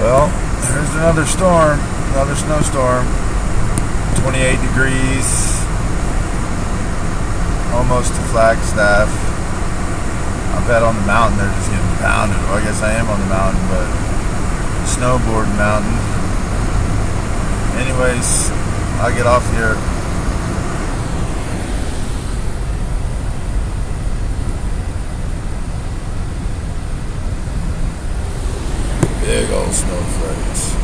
Well, there's another storm, another snowstorm. 28 degrees, almost to Flagstaff. I bet on the mountain they're just getting pounded. Well, I guess I am on the mountain, but snowboard mountain. Anyways, I'll get off here. Big old snowflakes.